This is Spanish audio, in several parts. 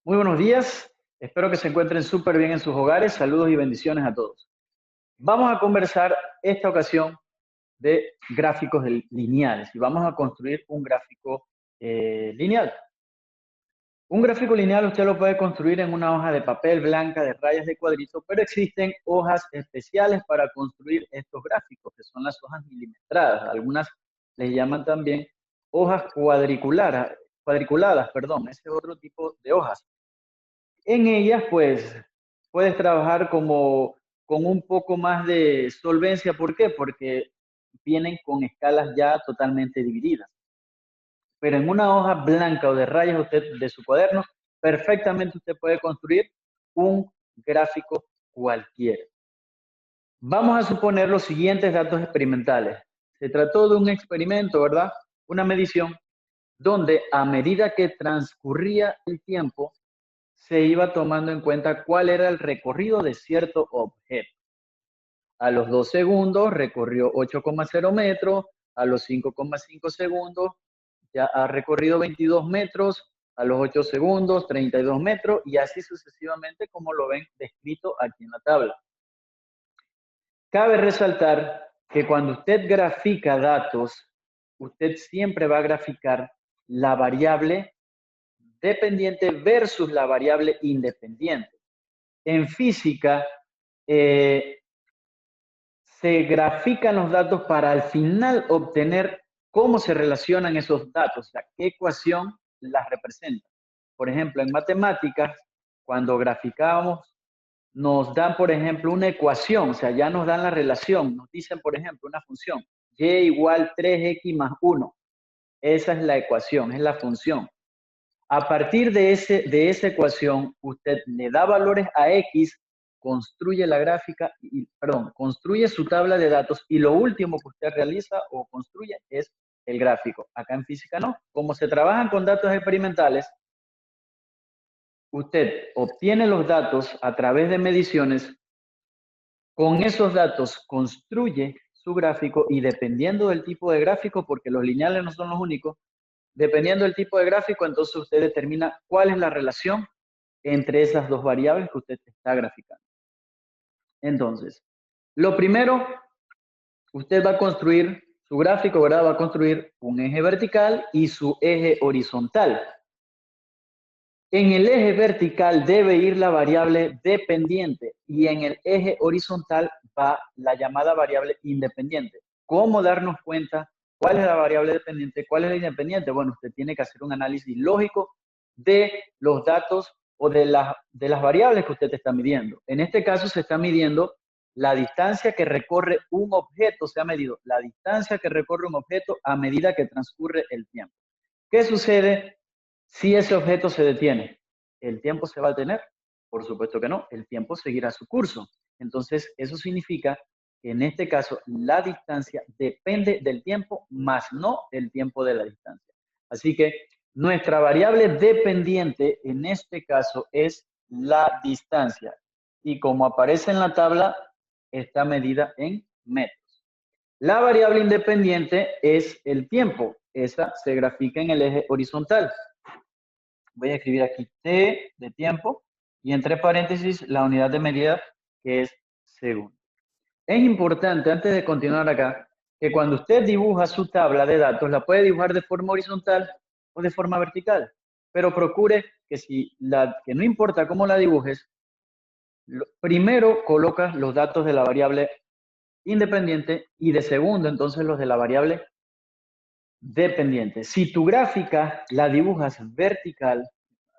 Muy buenos días, espero que se encuentren súper bien en sus hogares. Saludos y bendiciones a todos. Vamos a conversar esta ocasión de gráficos lineales y vamos a construir un gráfico lineal. Un gráfico lineal usted lo puede construir en una hoja de papel blanca de rayas de cuadrito, pero existen hojas especiales para construir estos gráficos, que son las hojas milimetradas. Algunas les llaman también hojas cuadriculadas, perdón, ese es otro tipo de hojas. En ellas, pues, puedes trabajar como con un poco más de solvencia. ¿Por qué? Porque vienen con escalas ya totalmente divididas. Pero en una hoja blanca o de rayas usted de su cuaderno, perfectamente usted puede construir un gráfico cualquiera. Vamos a suponer los siguientes datos experimentales. Se trató de un experimento, ¿verdad? Una medición donde a medida que transcurría el tiempo, se iba tomando en cuenta cuál era el recorrido de cierto objeto. A los 2 segundos recorrió 8,0 metros, a los 5,5 segundos ya ha recorrido 22 metros, a los 8 segundos 32 metros y así sucesivamente como lo ven descrito aquí en la tabla. Cabe resaltar que cuando usted grafica datos, usted siempre va a graficar la variable dependiente versus la variable independiente. En física, se grafican los datos para al final obtener cómo se relacionan esos datos, o sea, qué ecuación las representa. Por ejemplo, en matemáticas, cuando graficamos, nos dan, por ejemplo, una ecuación, o sea, ya nos dan la relación, nos dicen, por ejemplo, una función, y igual 3x más 1. Esa es la ecuación, es la función. A partir de esa ecuación, usted le da valores a X, construye la gráfica, construye su tabla de datos y lo último que usted realiza o construye es el gráfico. Acá en física no. Como se trabajan con datos experimentales, usted obtiene los datos a través de mediciones, con esos datos construye su gráfico y dependiendo del tipo de gráfico, porque los lineales no son los únicos, dependiendo del tipo de gráfico, entonces usted determina cuál es la relación entre esas dos variables que usted está graficando. Entonces, lo primero, usted va a construir su gráfico, ¿verdad? Va a construir un eje vertical y su eje horizontal. En el eje vertical debe ir la variable dependiente y en el eje horizontal va la llamada variable independiente. ¿Cómo darnos cuenta cuál es la variable dependiente, cuál es la independiente? Bueno, usted tiene que hacer un análisis lógico de los datos o de las variables que usted está midiendo. En este caso se está midiendo la distancia que recorre un objeto, se ha medido la distancia que recorre un objeto a medida que transcurre el tiempo. ¿Qué sucede si ese objeto se detiene? ¿El tiempo se va a detener? Por supuesto que no, el tiempo seguirá su curso. Entonces, eso significa que en este caso la distancia depende del tiempo, más no el tiempo de la distancia. Así que nuestra variable dependiente en este caso es la distancia. Y como aparece en la tabla, está medida en metros. La variable independiente es el tiempo. Esa se grafica en el eje horizontal. Voy a escribir aquí T de tiempo y entre paréntesis la unidad de medida que es segundo. Es importante, antes de continuar acá, que cuando usted dibuja su tabla de datos, la puede dibujar de forma horizontal o de forma vertical. Pero procure que no importa cómo la dibujes, primero colocas los datos de la variable independiente y de segundo entonces los de la variable dependiente. Si tu gráfica la dibujas vertical,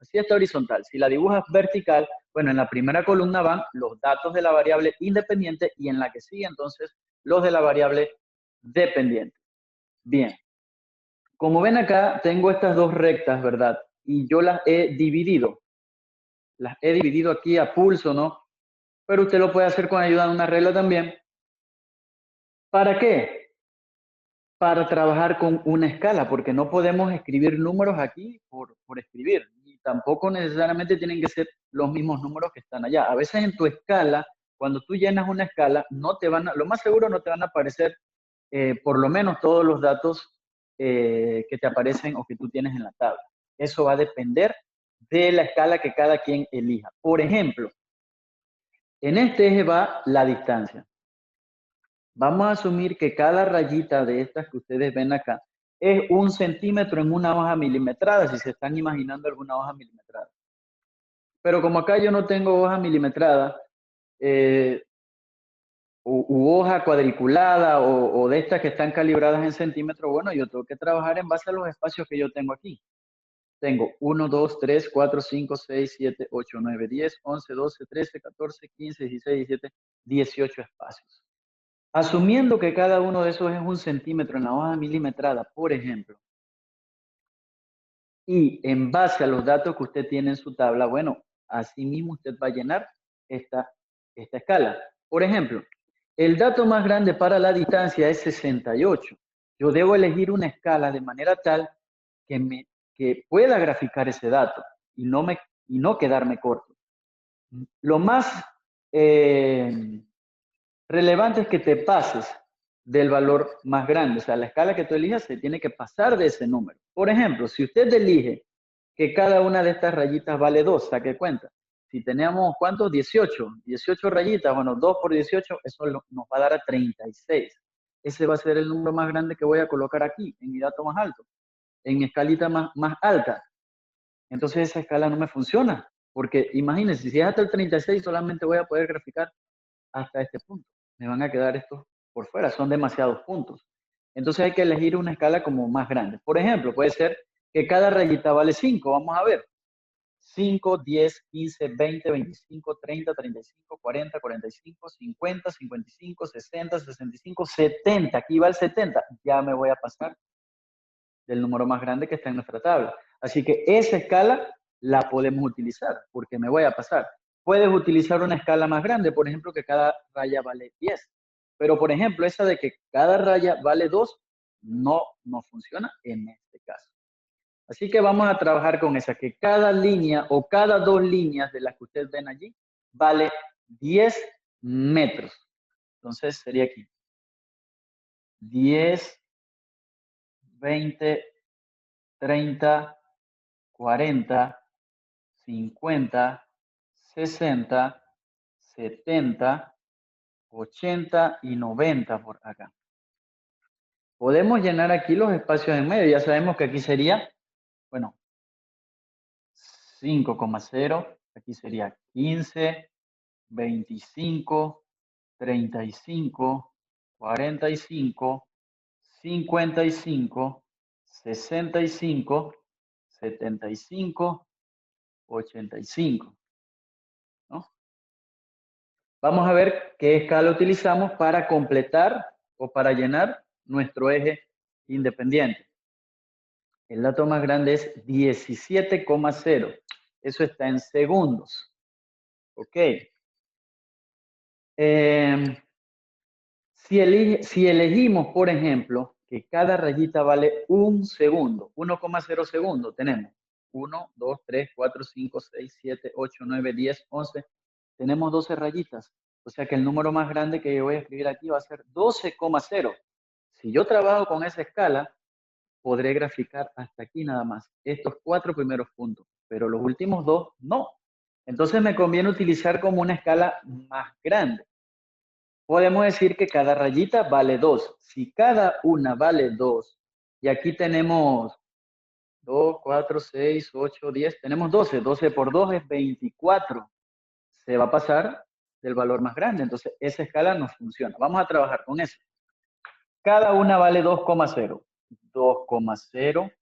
así está horizontal, si la dibujas vertical, bueno, en la primera columna van los datos de la variable independiente y en la que sigue entonces los de la variable dependiente. Bien, como ven acá, tengo estas dos rectas, ¿verdad? Y yo las he dividido aquí a pulso, ¿no? Pero usted lo puede hacer con ayuda de una regla también. ¿Para qué? Para trabajar con una escala, porque no podemos escribir números aquí por escribir, y tampoco necesariamente tienen que ser los mismos números que están allá. A veces en tu escala, cuando tú llenas una escala, lo más seguro no te van a aparecer por lo menos todos los datos que te aparecen o que tú tienes en la tabla. Eso va a depender de la escala que cada quien elija. Por ejemplo, en este eje va la distancia. Vamos a asumir que cada rayita de estas que ustedes ven acá es 1 centímetro en una hoja milimetrada, si se están imaginando alguna hoja milimetrada. Pero como acá yo no tengo hoja milimetrada, u hoja cuadriculada o de estas que están calibradas en centímetros, bueno, yo tengo que trabajar en base a los espacios que yo tengo aquí. Tengo 1, 2, 3, 4, 5, 6, 7, 8, 9, 10, 11, 12, 13, 14, 15, 16, 17, 18 espacios. Asumiendo que cada uno de esos es 1 centímetro en la hoja milimetrada, por ejemplo, y en base a los datos que usted tiene en su tabla, bueno, así mismo usted va a llenar esta escala. Por ejemplo, el dato más grande para la distancia es 68. Yo debo elegir una escala de manera tal que pueda graficar ese dato y no quedarme corto. Lo más relevante es que te pases del valor más grande. O sea, la escala que tú elijas se tiene que pasar de ese número. Por ejemplo, si usted elige que cada una de estas rayitas vale 2, saque cuenta. Si tenemos, ¿cuántos? 18. 18 rayitas, bueno, 2 por 18, eso nos va a dar a 36. Ese va a ser el número más grande que voy a colocar aquí, en mi dato más alto, en mi escalita más alta. Entonces esa escala no me funciona, porque imagínense, si es hasta el 36, solamente voy a poder graficar hasta este punto. Me van a quedar estos por fuera, son demasiados puntos. Entonces hay que elegir una escala como más grande. Por ejemplo, puede ser que cada rayita vale 5, vamos a ver. 5, 10, 15, 20, 25, 30, 35, 40, 45, 50, 55, 60, 65, 70. Aquí va el 70. Ya me voy a pasar del número más grande que está en nuestra tabla. Así que esa escala la podemos utilizar porque me voy a pasar. Puedes utilizar una escala más grande, por ejemplo, que cada raya vale 10. Pero, por ejemplo, esa de que cada raya vale 2, no funciona en este caso. Así que vamos a trabajar con esa, que cada línea o cada 2 líneas de las que ustedes ven allí vale 10 metros. Entonces sería aquí. 10, 20, 30, 40, 50, 60, 70, 80 y 90 por acá. Podemos llenar aquí los espacios en medio. Ya sabemos que aquí sería, bueno, 5,0. Aquí sería 15, 25, 35, 45, 55, 65, 75, 85. ¿No? Vamos a ver qué escala utilizamos para completar o para llenar nuestro eje independiente. El dato más grande es 17,0. Eso está en segundos. Ok. Si elegimos, por ejemplo, que cada rayita vale 1 segundo, 1,0 segundos, tenemos 1, 2, 3, 4, 5, 6, 7, 8, 9, 10, 11. Tenemos 12 rayitas. O sea que el número más grande que yo voy a escribir aquí va a ser 12,0. Si yo trabajo con esa escala, podré graficar hasta aquí nada más, estos 4 primeros puntos, pero los últimos 2 no. Entonces me conviene utilizar como una escala más grande. Podemos decir que cada rayita vale 2. Si cada una vale 2, y aquí tenemos 2, 4, 6, 8, 10, tenemos 12. 12 por 2 es 24. Se va a pasar del valor más grande. Entonces, esa escala no funciona. Vamos a trabajar con eso. Cada una vale 2,0. 2,0,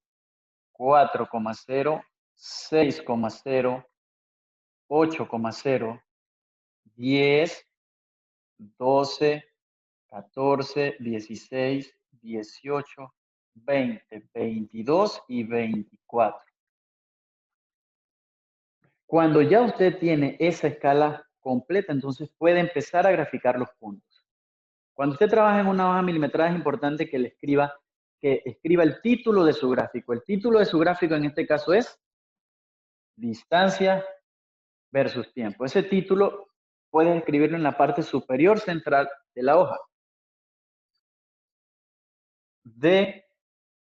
4,0, 6,0, 8,0, 10, 12, 14, 16, 18, 20, 22 y 24. Cuando ya usted tiene esa escala completa, entonces puede empezar a graficar los puntos. Cuando usted trabaja en una hoja milimetrada es importante que escriba el título de su gráfico. El título de su gráfico en este caso es distancia versus tiempo. Ese título puedes escribirlo en la parte superior central de la hoja. D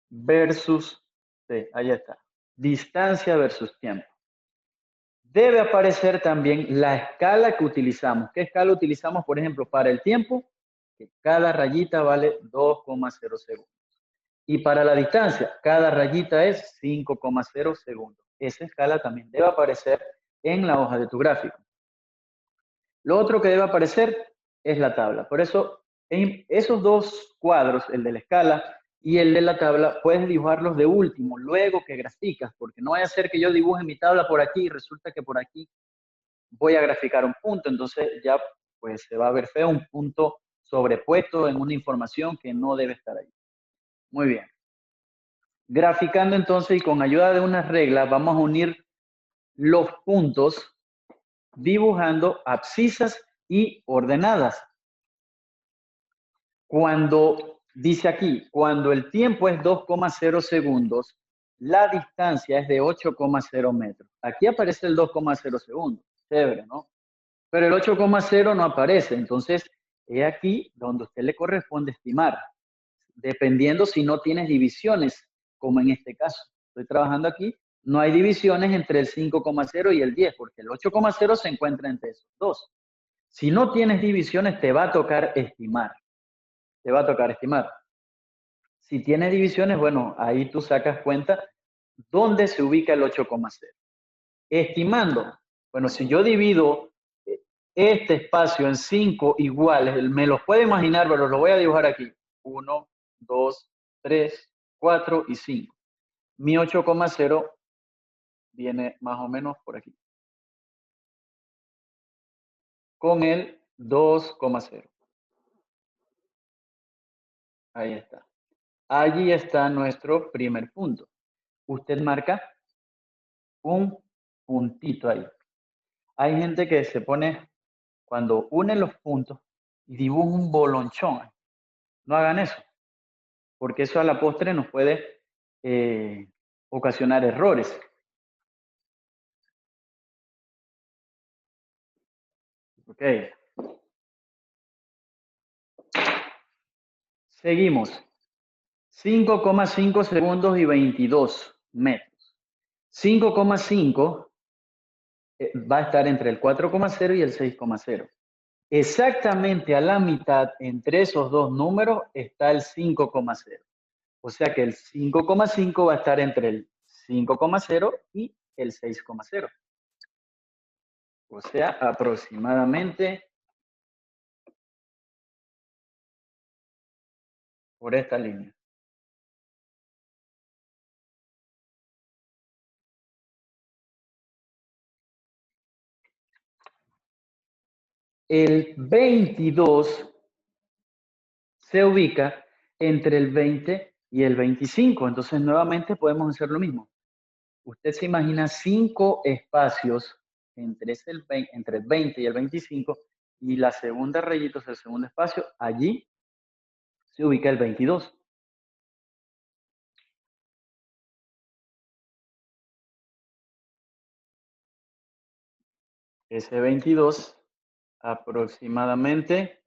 versus T. Ahí está. Distancia versus tiempo. debe aparecer también la escala que utilizamos. ¿Qué escala utilizamos, por ejemplo, para el tiempo? Que cada rayita vale 2,0 segundos. Y para la distancia, cada rayita es 5,0 segundos. Esa escala también debe aparecer en la hoja de tu gráfico. Lo otro que debe aparecer es la tabla. Por eso, en esos dos cuadros, el de la escala y el de la tabla, puedes dibujarlos de último, luego que graficas, porque no vaya a ser que yo dibuje mi tabla por aquí y resulta que por aquí voy a graficar un punto, entonces ya pues se va a ver feo un punto sobrepuesto en una información que no debe estar ahí. Muy bien. Graficando entonces y con ayuda de unas reglas vamos a unir los puntos dibujando abscisas y ordenadas. Cuando dice aquí, cuando el tiempo es 2,0 segundos, la distancia es de 8,0 metros. Aquí aparece el 2,0 segundos. Chévere, ¿no? Pero el 8,0 no aparece. Entonces, es aquí donde a usted le corresponde estimar, dependiendo si no tienes divisiones, como en este caso. Estoy trabajando aquí, no hay divisiones entre el 5,0 y el 10, porque el 8,0 se encuentra entre esos dos. Si no tienes divisiones, te va a tocar estimar. Te va a tocar estimar. Si tienes divisiones, bueno, ahí tú sacas cuenta dónde se ubica el 8,0. Estimando, bueno, si yo divido este espacio en 5 iguales, me los puedo imaginar, pero lo voy a dibujar aquí. 1, 2, 3, 4 y 5. Mi 8,0 viene más o menos por aquí. Con el 2,0. Ahí está. Allí está nuestro primer punto. Usted marca un puntito ahí. Hay gente que se pone, cuando une los puntos, y dibuja un bolonchón. No hagan eso, porque eso a la postre nos puede ocasionar errores. Ok. Seguimos. 5,5 segundos y 22 metros. 5,5 va a estar entre el 4,0 y el 6,0. Exactamente a la mitad entre esos dos números está el 5,0. O sea que el 5,5 va a estar entre el 5,0 y el 6,0. O sea, aproximadamente por esta línea. El 22 se ubica entre el 20 y el 25. Entonces, nuevamente podemos hacer lo mismo. Usted se imagina 5 espacios entre el 20 y el 25 y la segunda rayita, el segundo espacio, allí se ubica el 22. Ese 22 aproximadamente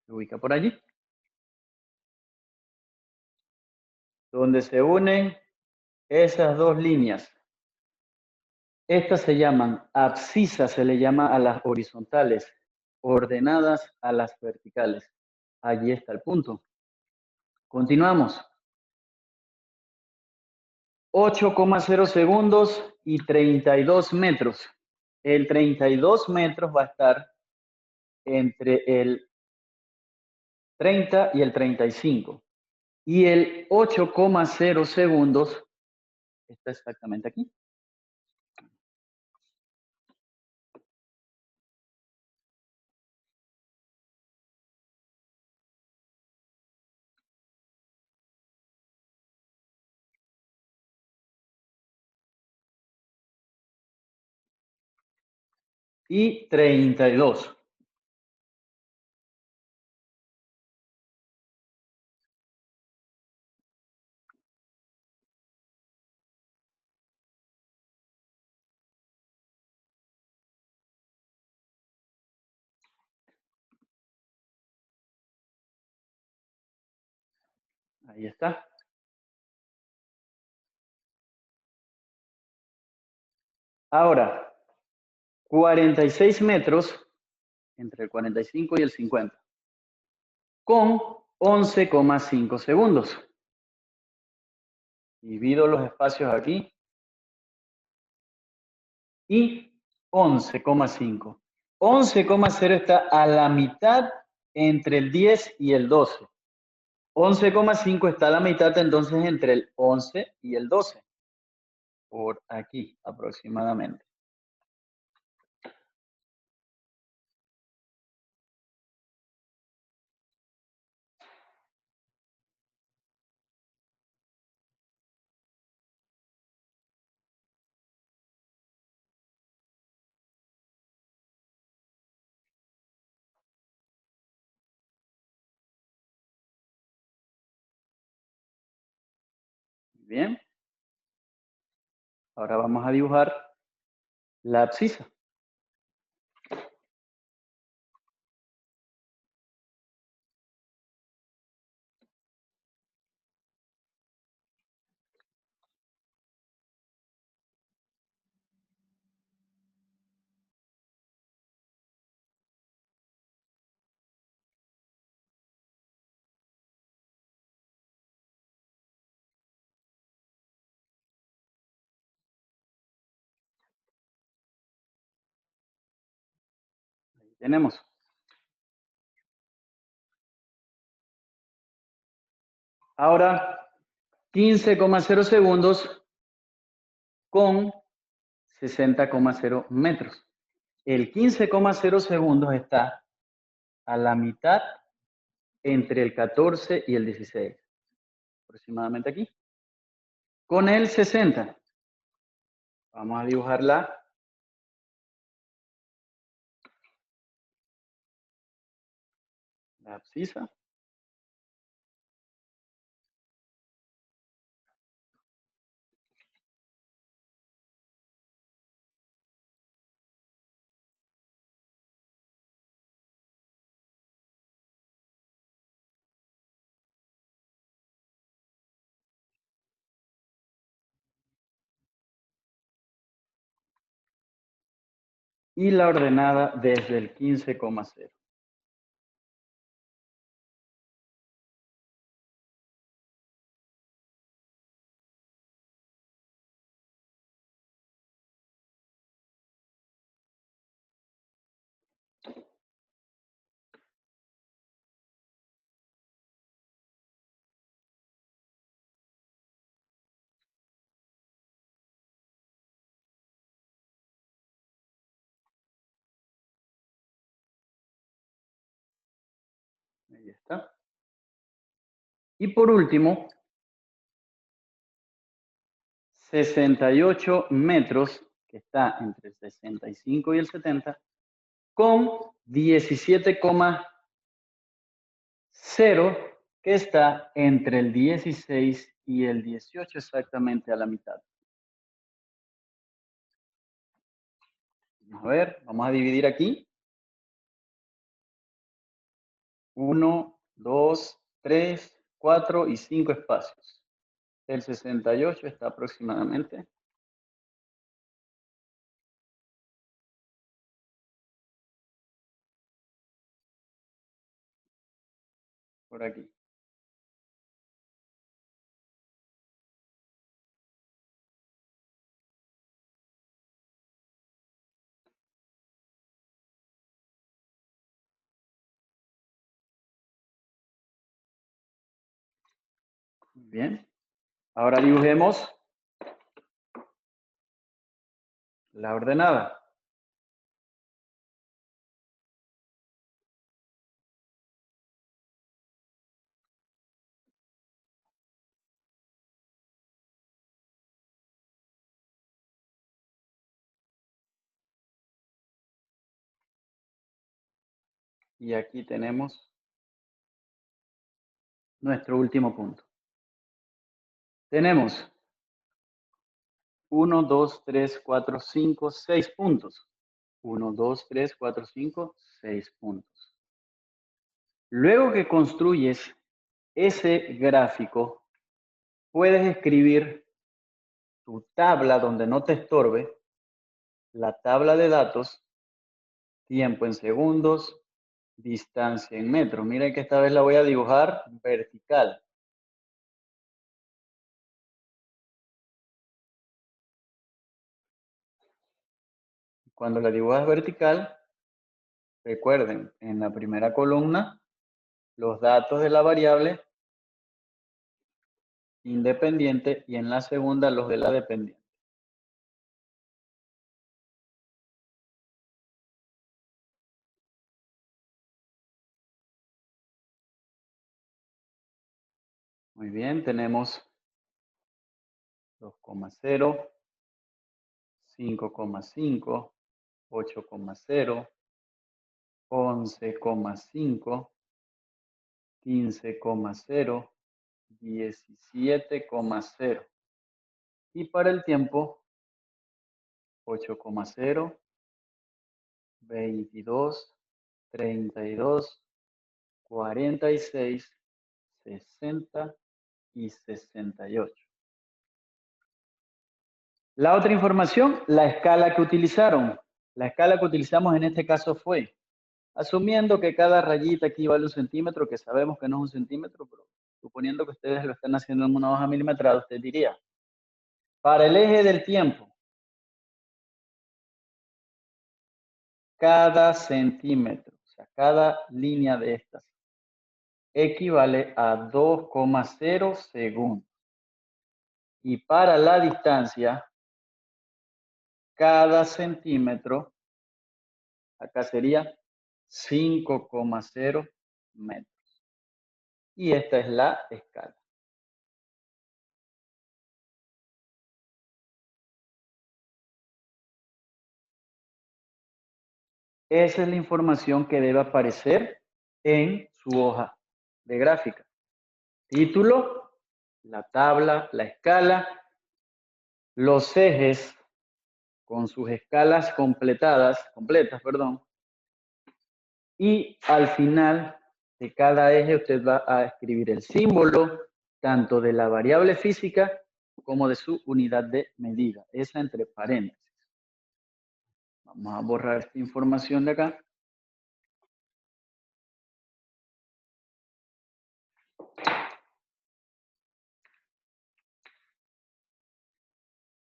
se ubica por allí, donde se unen esas dos líneas. Estas se llaman abscisas, se le llama a las horizontales, ordenadas a las verticales. Allí está el punto. Continuamos. 8,0 segundos y 32 metros. El 32 metros va a estar entre el 30 y el 35. Y el 8,0 segundos está exactamente aquí. Y 32. Ahí está. Ahora, 46 metros entre el 45 y el 50 con 11,5 segundos. Divido los espacios aquí y 11,5. 11,0 está a la mitad entre el 10 y el 12. 11,5 está a la mitad entonces entre el 11 y el 12. Por aquí aproximadamente. Bien. Ahora vamos a dibujar la abscisa. Ahí tenemos. Ahora 15,0 segundos con 60,0 metros. El 15,0 segundos está a la mitad entre el 14 y el 16. Aproximadamente aquí. Con el 60. Vamos a dibujar la abscisa. Y la ordenada desde el 15,0. Ahí está. Y por último, 68 metros, que está entre el 65 y el 70, con 17,0, que está entre el 16 y el 18, exactamente a la mitad. Vamos a ver, vamos a dividir aquí. 1, 2, 3, 4 y 5 espacios. El 68 está aproximadamente por aquí. Bien. Ahora dibujemos la ordenada. Y aquí tenemos nuestro último punto. Tenemos 1, 2, 3, 4, 5, 6 puntos. 1, 2, 3, 4, 5, 6 puntos. Luego que construyes ese gráfico puedes escribir tu tabla donde no te estorbe, la tabla de datos, tiempo en segundos, distancia en metros. Miren que esta vez la voy a dibujar vertical. Cuando la dibujas vertical, recuerden, en la primera columna, los datos de la variable independiente y en la segunda los de la dependiente. Muy bien, tenemos 2,0, 5,5, 8,0, 11,5, 15,0, 17,0. Y para el tiempo, 8,0, 22, 32, 46, 60 y 68. La otra información, la escala que utilizaron. La escala que utilizamos en este caso fue, asumiendo que cada rayita aquí vale 1 centímetro, que sabemos que no es 1 centímetro, pero suponiendo que ustedes lo están haciendo en una hoja milimetrada, usted diría, para el eje del tiempo, cada centímetro, o sea, cada línea de estas, equivale a 2,0 segundos. Y para la distancia, cada centímetro, acá sería 5,0 metros. Y esta es la escala. Esa es la información que debe aparecer en su hoja de gráfica. Título, la tabla, la escala, los ejes con sus escalas completas, y al final de cada eje usted va a escribir el símbolo tanto de la variable física como de su unidad de medida, esa entre paréntesis. Vamos a borrar esta información de acá.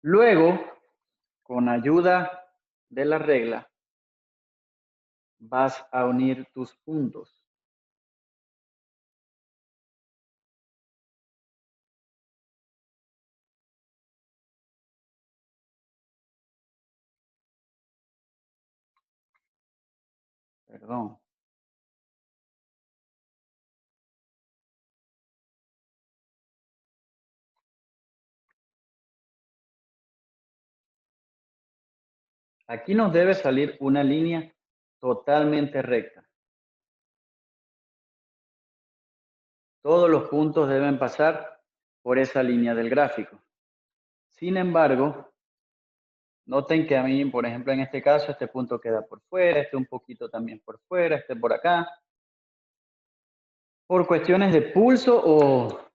Luego, con ayuda de la regla, vas a unir tus puntos. Perdón. Aquí nos debe salir una línea totalmente recta. Todos los puntos deben pasar por esa línea del gráfico. Sin embargo, noten que a mí, por ejemplo, en este caso, este punto queda por fuera, este un poquito también por fuera, este por acá. Por cuestiones de pulso o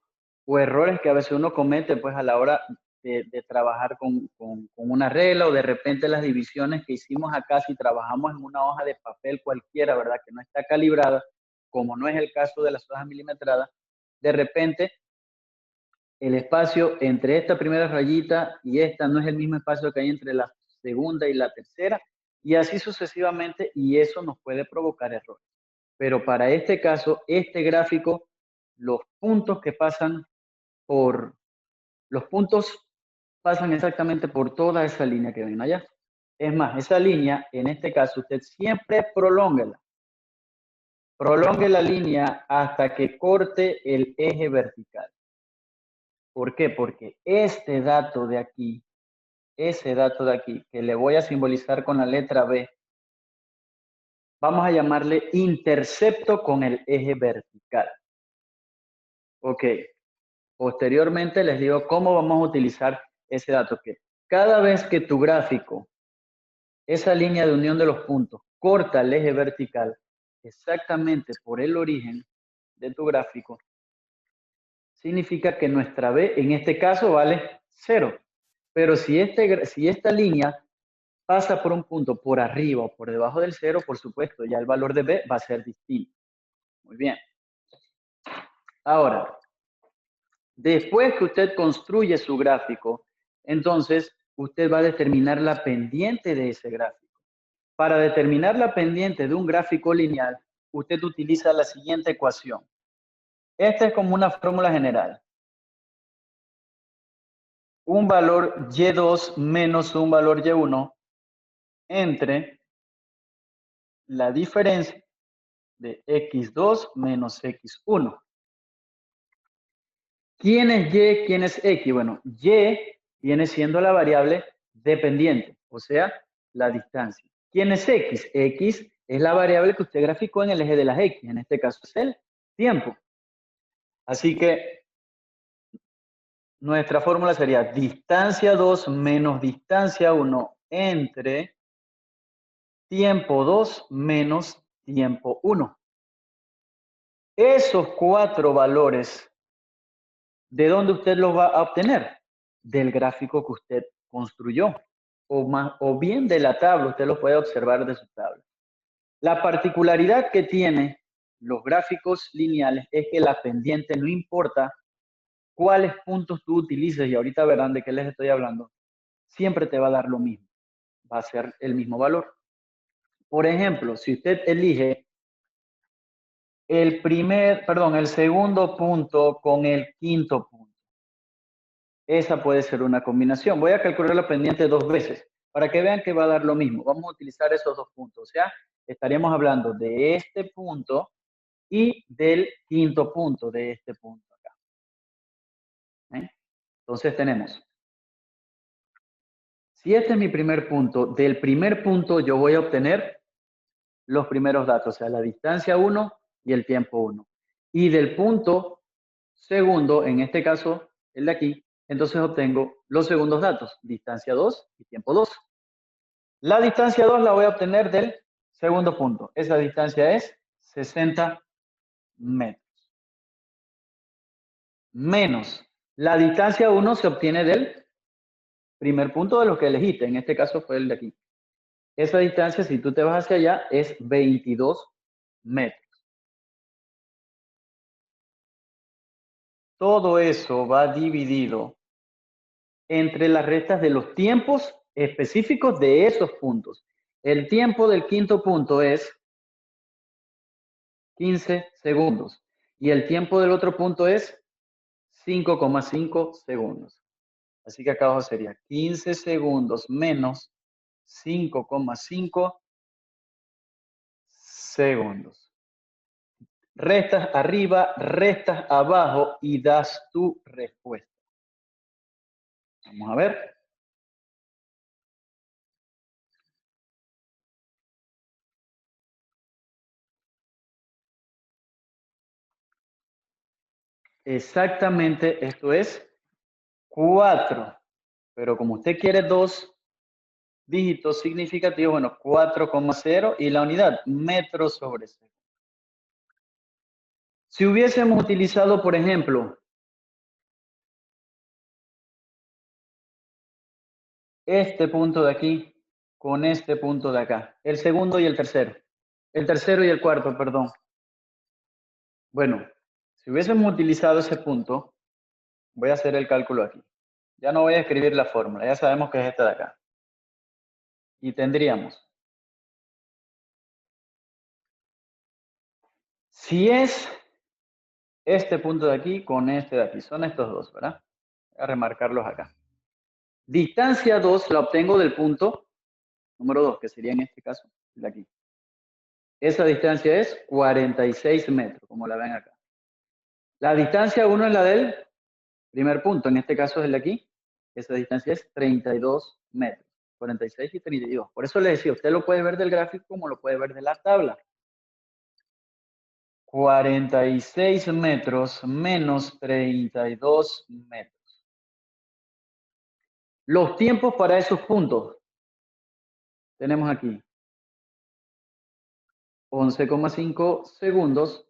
errores que a veces uno comete pues a la hora de trabajar con una regla, o de repente las divisiones que hicimos acá, si trabajamos en una hoja de papel cualquiera, ¿verdad? Que no está calibrada, como no es el caso de las hojas milimetradas, de repente el espacio entre esta primera rayita y esta no es el mismo espacio que hay entre la segunda y la tercera, y así sucesivamente, y eso nos puede provocar errores. Pero para este caso, este gráfico, los puntos que pasan los puntos pasan exactamente por toda esa línea que ven allá. Es más, esa línea, en este caso, usted siempre prolónguela. Prolongue la línea hasta que corte el eje vertical. ¿Por qué? Porque este dato de aquí, ese dato de aquí, que le voy a simbolizar con la letra B, vamos a llamarle intercepto con el eje vertical. Ok. Posteriormente les digo cómo vamos a utilizar ese dato, que cada vez que tu gráfico, esa línea de unión de los puntos, corta el eje vertical exactamente por el origen de tu gráfico, significa que nuestra B en este caso vale 0. Pero si esta línea pasa por un punto por arriba o por debajo del 0, por supuesto, ya el valor de B va a ser distinto. Muy bien. Ahora, después que usted construye su gráfico, entonces usted va a determinar la pendiente de ese gráfico. Para determinar la pendiente de un gráfico lineal, usted utiliza la siguiente ecuación. Esta es como una fórmula general. Un valor Y2 menos un valor Y1 entre la diferencia de X2 menos X1. ¿Quién es Y? ¿Quién es X? Bueno, Y viene siendo la variable dependiente, o sea, la distancia. ¿Quién es X? X es la variable que usted graficó en el eje de las X, en este caso es el tiempo. Así que nuestra fórmula sería distancia 2 menos distancia 1 entre tiempo 2 menos tiempo 1. Esos 4 valores, ¿de dónde usted los va a obtener? Del gráfico que usted construyó, o bien de la tabla, usted lo puede observar de su tabla. La particularidad que tiene los gráficos lineales es que la pendiente no importa cuáles puntos tú utilices, y ahorita verán de qué les estoy hablando, siempre te va a dar lo mismo, va a ser el mismo valor. Por ejemplo, si usted elige el segundo punto con el quinto punto, esa puede ser una combinación. Voy a calcular la pendiente 2 veces para que vean que va a dar lo mismo. Vamos a utilizar esos 2 puntos. O sea, estaríamos hablando de este punto y del quinto punto de este punto acá. Entonces tenemos, si este es mi primer punto, del primer punto yo voy a obtener los primeros datos, o sea, la distancia 1 y el tiempo 1. Y del punto segundo, en este caso, el de aquí, entonces obtengo los segundos datos, distancia 2 y tiempo 2. La distancia 2 la voy a obtener del segundo punto. Esa distancia es 60 metros. Menos la distancia 1 se obtiene del primer punto de los que elegiste. En este caso fue el de aquí. Esa distancia, si tú te vas hacia allá, es 22 metros. Todo eso va dividido entre las restas de los tiempos específicos de esos puntos. El tiempo del quinto punto es 15 segundos y el tiempo del otro punto es 5,5 segundos. Así que acá abajo sería 15 segundos menos 5,5 segundos. Restas arriba, restas abajo y das tu respuesta. Vamos a ver. Exactamente, esto es 4. Pero como usted quiere 2 dígitos significativos, bueno, 4,0 y la unidad, metros sobre segundo. Si hubiésemos utilizado, por ejemplo, este punto de aquí con este punto de acá, el segundo y el tercero y el cuarto, perdón. Bueno, si hubiésemos utilizado ese punto, voy a hacer el cálculo aquí. Ya no voy a escribir la fórmula, ya sabemos que es esta de acá. Y tendríamos, si es este punto de aquí con este de aquí, son estos dos, ¿verdad? Voy a remarcarlos acá. Distancia 2 la obtengo del punto número 2, que sería en este caso, de aquí. Esa distancia es 46 metros, como la ven acá. La distancia 1 es la del primer punto, en este caso es el de aquí. Esa distancia es 32 metros, 46 y 32. Por eso le decía, usted lo puede ver del gráfico como lo puede ver de la tabla. 46 metros menos 32 metros. Los tiempos para esos puntos tenemos aquí 11,5 segundos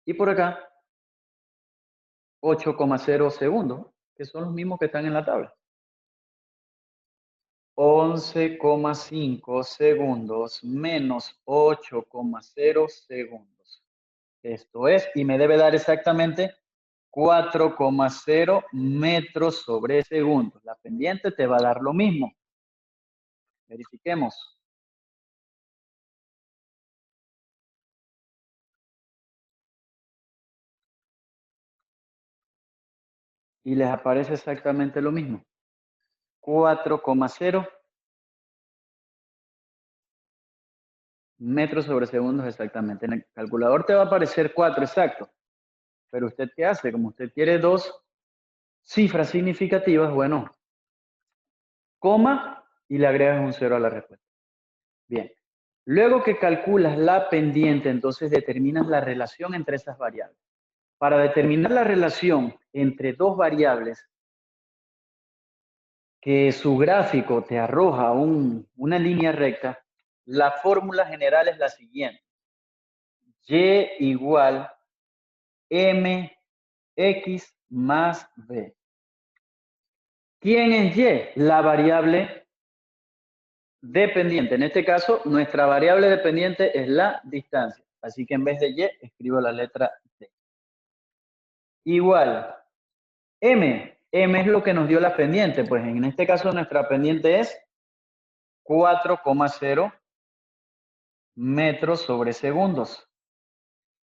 y por acá 8,0 segundos, que son los mismos que están en la tabla. 11,5 segundos menos 8,0 segundos. Esto es, y me debe dar exactamente 4,0 metros sobre segundo. La pendiente te va a dar lo mismo. Verifiquemos. Y les aparece exactamente lo mismo. 4,0 metros sobre segundos exactamente. En el calculador te va a aparecer 4 exacto. Pero usted, ¿qué hace? Como usted quiere dos cifras significativas, bueno, coma y le agregas un 0 a la respuesta. Bien. Luego que calculas la pendiente, entonces determinas la relación entre esas variables. Para determinar la relación entre dos variables, que su gráfico te arroja una línea recta, la fórmula general es la siguiente. Y igual mx más b. ¿Quién es y? La variable dependiente. En este caso, nuestra variable dependiente es la distancia. Así que en vez de y, escribo la letra d. Igual m. M es lo que nos dio la pendiente. Pues en este caso, nuestra pendiente es 4,0 metros sobre segundos.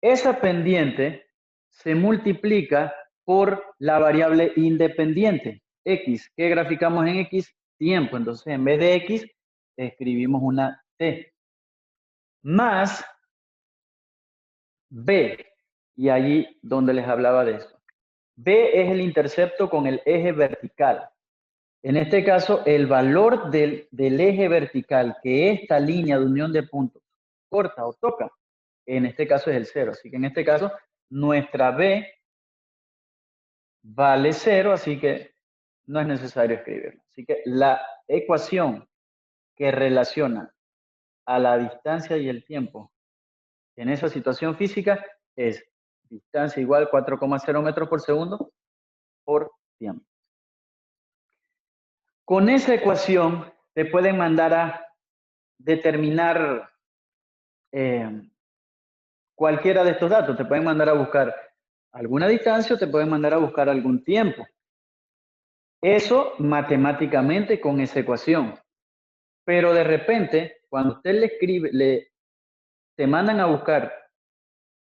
Esa pendiente se multiplica por la variable independiente, x. ¿Qué graficamos en x? Tiempo. Entonces, en vez de x, escribimos una t. Más b. Y allí donde les hablaba de esto. B es el intercepto con el eje vertical. En este caso, el valor del eje vertical que esta línea de unión de puntos corta o toca, en este caso es el 0. Así que en este caso, nuestra B vale 0, así que no es necesario escribirlo. Así que la ecuación que relaciona a la distancia y el tiempo en esa situación física es distancia igual 4,0 metros por segundo por tiempo. Con esa ecuación te pueden mandar a determinar cualquiera de estos datos. Te pueden mandar a buscar alguna distancia o te pueden mandar a buscar algún tiempo. Eso matemáticamente con esa ecuación. Pero de repente, cuando usted le escribe, te mandan a buscar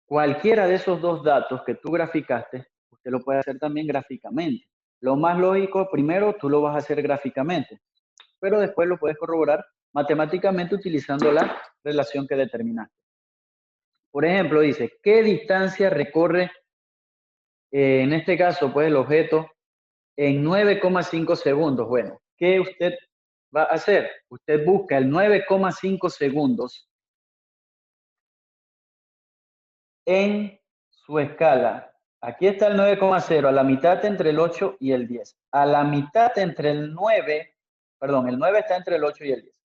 cualquiera de esos dos datos que tú graficaste, usted lo puede hacer también gráficamente. Lo más lógico, primero tú lo vas a hacer gráficamente, pero después lo puedes corroborar matemáticamente utilizando la relación que determinaste. Por ejemplo, dice, ¿qué distancia recorre, en este caso, pues el objeto en 9,5 segundos? Bueno, ¿qué usted va a hacer? Usted busca el 9,5 segundos en su escala. Aquí está el 9,0, a la mitad entre el 8 y el 10. A la mitad entre el 9, perdón, el 9 está entre el 8 y el 10.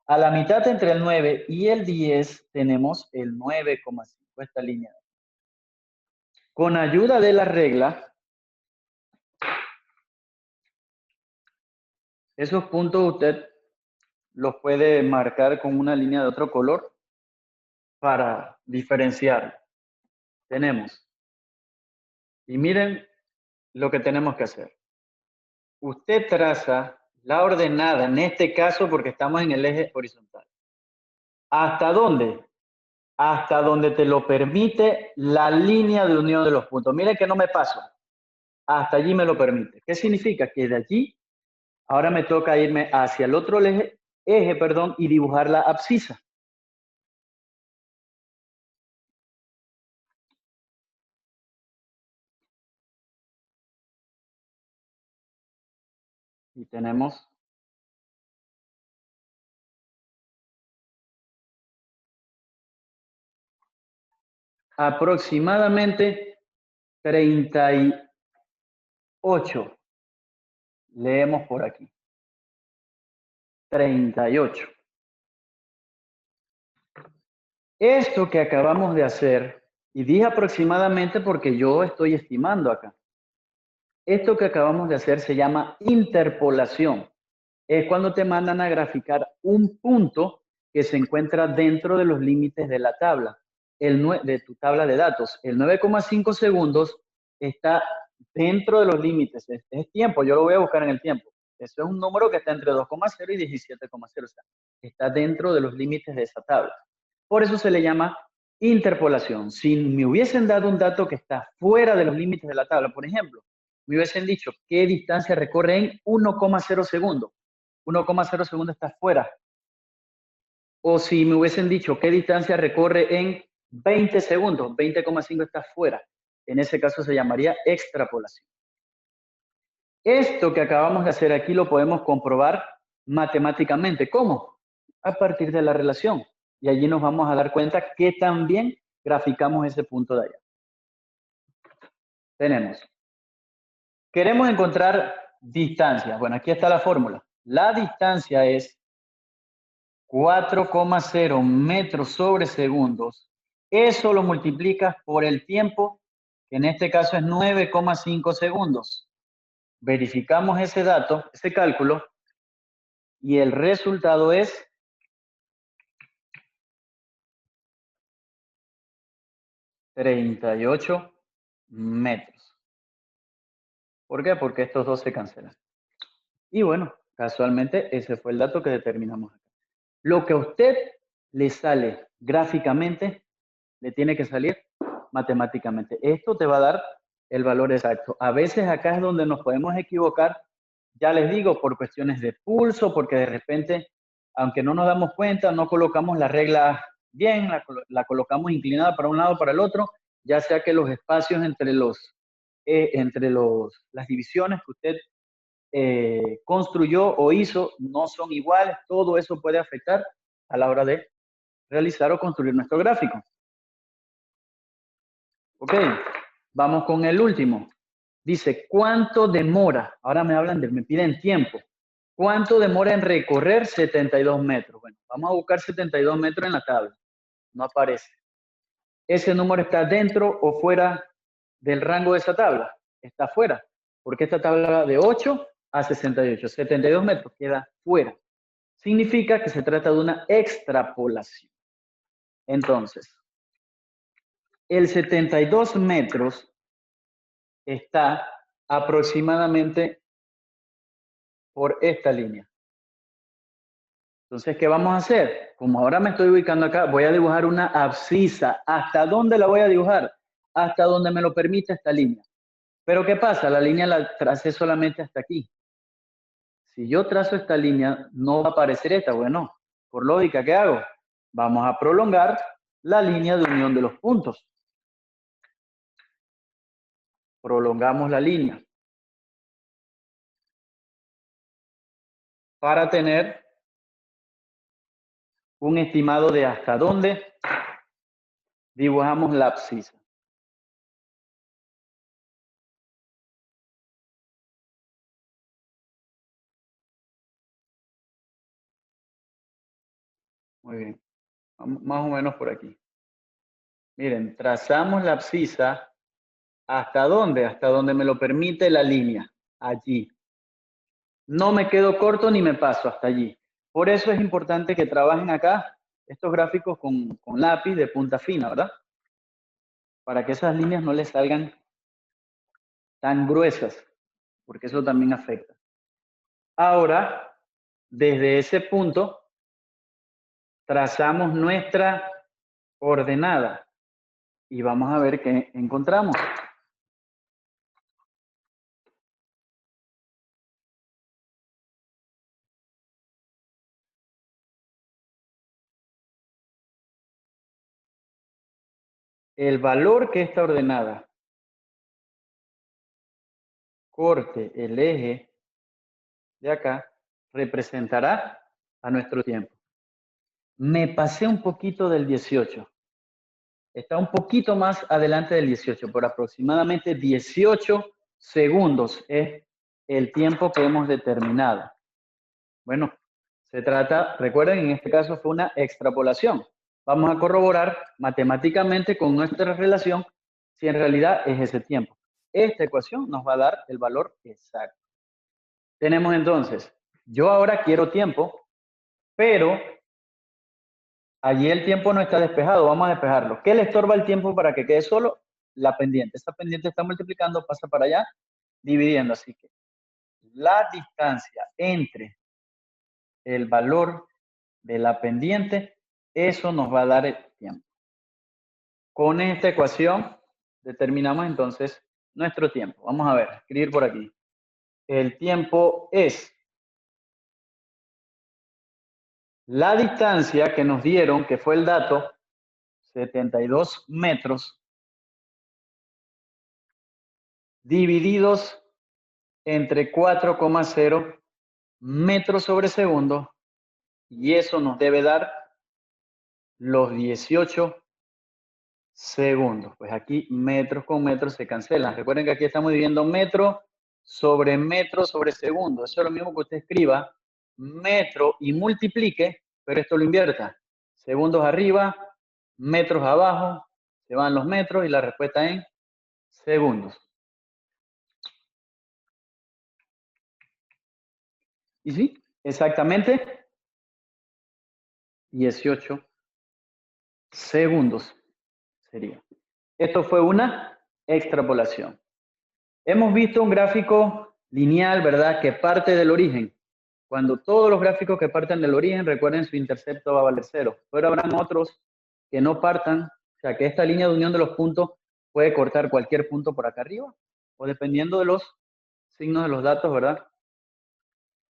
A la mitad entre el 9 y el 10 tenemos el 9,5, esta línea. Con ayuda de la regla, esos puntos usted los puede marcar con una línea de otro color para diferenciar. Tenemos. Y miren lo que tenemos que hacer. Usted traza la ordenada, en este caso porque estamos en el eje horizontal. ¿Hasta dónde? Hasta donde te lo permite la línea de unión de los puntos. Miren que no me paso. Hasta allí me lo permite. ¿Qué significa? Que de allí, ahora me toca irme hacia el otro eje, y dibujar la abscisa. Y tenemos aproximadamente 38. Leemos por aquí. 38. Esto que acabamos de hacer, y dije aproximadamente porque yo estoy estimando acá. Esto que acabamos de hacer se llama interpolación. Es cuando te mandan a graficar un punto que se encuentra dentro de los límites de la tabla, de tu tabla de datos. El 9,5 segundos está dentro de los límites. Es tiempo, yo lo voy a buscar en el tiempo. Eso es un número que está entre 2,0 y 17,0. O sea, está dentro de los límites de esa tabla. Por eso se le llama interpolación. Si me hubiesen dado un dato que está fuera de los límites de la tabla, por ejemplo, me hubiesen dicho qué distancia recorre en 1,0 segundos. 1,0 segundos está fuera. O si me hubiesen dicho qué distancia recorre en 20 segundos, 20,5 está fuera. En ese caso se llamaría extrapolación. Esto que acabamos de hacer aquí lo podemos comprobar matemáticamente. ¿Cómo? A partir de la relación. Y allí nos vamos a dar cuenta que también graficamos ese punto de allá. Tenemos. Queremos encontrar distancia. Bueno, aquí está la fórmula. La distancia es 4,0 metros sobre segundos. Eso lo multiplicas por el tiempo, que en este caso es 9,5 segundos. Verificamos ese dato, ese cálculo, y el resultado es 38 metros. ¿Por qué? Porque estos dos se cancelan. Y bueno, casualmente ese fue el dato que determinamos acá. Lo que a usted le sale gráficamente, le tiene que salir matemáticamente. Esto te va a dar el valor exacto. A veces acá es donde nos podemos equivocar, ya les digo, por cuestiones de pulso, porque de repente, aunque no nos damos cuenta, no colocamos la regla bien, la colocamos inclinada para un lado o para el otro, ya sea que los espacios entre las divisiones que usted construyó o hizo no son iguales, todo eso puede afectar a la hora de realizar o construir nuestro gráfico. Ok, vamos con el último. Dice, ¿cuánto demora? Ahora me piden tiempo. ¿Cuánto demora en recorrer 72 metros? Bueno, vamos a buscar 72 metros en la tabla. No aparece. ¿Ese número está dentro o fuera del rango de esa tabla? Está fuera, porque esta tabla va de 8 a 68. 72 metros queda fuera. Significa que se trata de una extrapolación. Entonces, el 72 metros está aproximadamente por esta línea. Entonces, ¿qué vamos a hacer? Como ahora me estoy ubicando acá, voy a dibujar una abscisa. ¿Hasta dónde la voy a dibujar? Hasta donde me lo permite esta línea. Pero ¿qué pasa? La línea la tracé solamente hasta aquí. Si yo trazo esta línea, no va a aparecer esta. Bueno, por lógica, ¿qué hago? Vamos a prolongar la línea de unión de los puntos. Prolongamos la línea para tener un estimado de hasta dónde dibujamos la abscisa. Muy bien, más o menos por aquí. Miren, trazamos la abscisa ¿hasta dónde? Hasta donde me lo permite la línea, allí. No me quedo corto ni me paso hasta allí. Por eso es importante que trabajen acá estos gráficos con lápiz de punta fina, ¿verdad? Para que esas líneas no les salgan tan gruesas, porque eso también afecta. Ahora, desde ese punto, trazamos nuestra ordenada y vamos a ver qué encontramos. El valor que esta ordenada corte el eje de acá representará a nuestro tiempo. Me pasé un poquito del 18. Está un poquito más adelante del 18, por aproximadamente 18 segundos es el tiempo que hemos determinado. Bueno, se trata, recuerden, en este caso fue una extrapolación. Vamos a corroborar matemáticamente con nuestra relación si en realidad es ese tiempo. esta ecuación nos va a dar el valor exacto. Tenemos entonces, yo ahora quiero tiempo, pero allí el tiempo no está despejado, vamos a despejarlo. ¿Qué le estorba el tiempo para que quede solo? La pendiente. Esta pendiente está multiplicando, pasa para allá, dividiendo. Así que la distancia entre el valor de la pendiente, eso nos va a dar el tiempo. Con esta ecuación determinamos entonces nuestro tiempo. Vamos a ver, escribir por aquí. El tiempo es la distancia que nos dieron, que fue el dato, 72 metros, divididos entre 4,0 metros sobre segundo, y eso nos debe dar los 18 segundos. Pues aquí metros con metros se cancelan. Recuerden que aquí estamos dividiendo metro sobre segundo. Eso es lo mismo que usted escriba metro y multiplique, pero esto lo invierta. Segundos arriba, metros abajo, se van los metros y la respuesta en segundos. ¿Y sí? Exactamente 18 segundos sería. Esto fue una extrapolación. Hemos visto un gráfico lineal, ¿verdad?, que parte del origen. Cuando todos los gráficos que parten del origen, recuerden, su intercepto va a valer 0. Pero habrán otros que no partan, o sea, que esta línea de unión de los puntos puede cortar cualquier punto por acá arriba, o dependiendo de los signos de los datos, ¿verdad?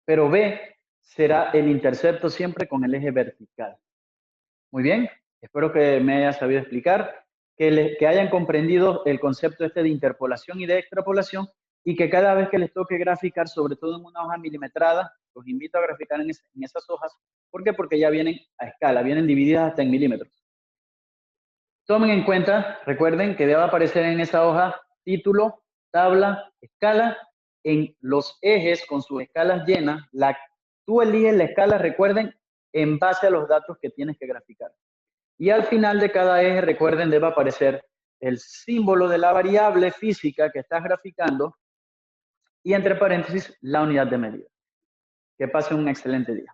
Pero B será el intercepto siempre con el eje vertical. Muy bien, espero que me haya sabido explicar, que hayan comprendido el concepto este de interpolación y de extrapolación, y que cada vez que les toque graficar, sobre todo en una hoja milimetrada, los invito a graficar en esas hojas. ¿Por qué? Porque ya vienen a escala, vienen divididas hasta en milímetros. Tomen en cuenta, recuerden que debe aparecer en esa hoja título, tabla, escala, en los ejes con sus escalas llenas. Tú eliges la escala, recuerden, en base a los datos que tienes que graficar. Y al final de cada eje, recuerden, debe aparecer el símbolo de la variable física que estás graficando y entre paréntesis la unidad de medida. Que pasen un excelente día.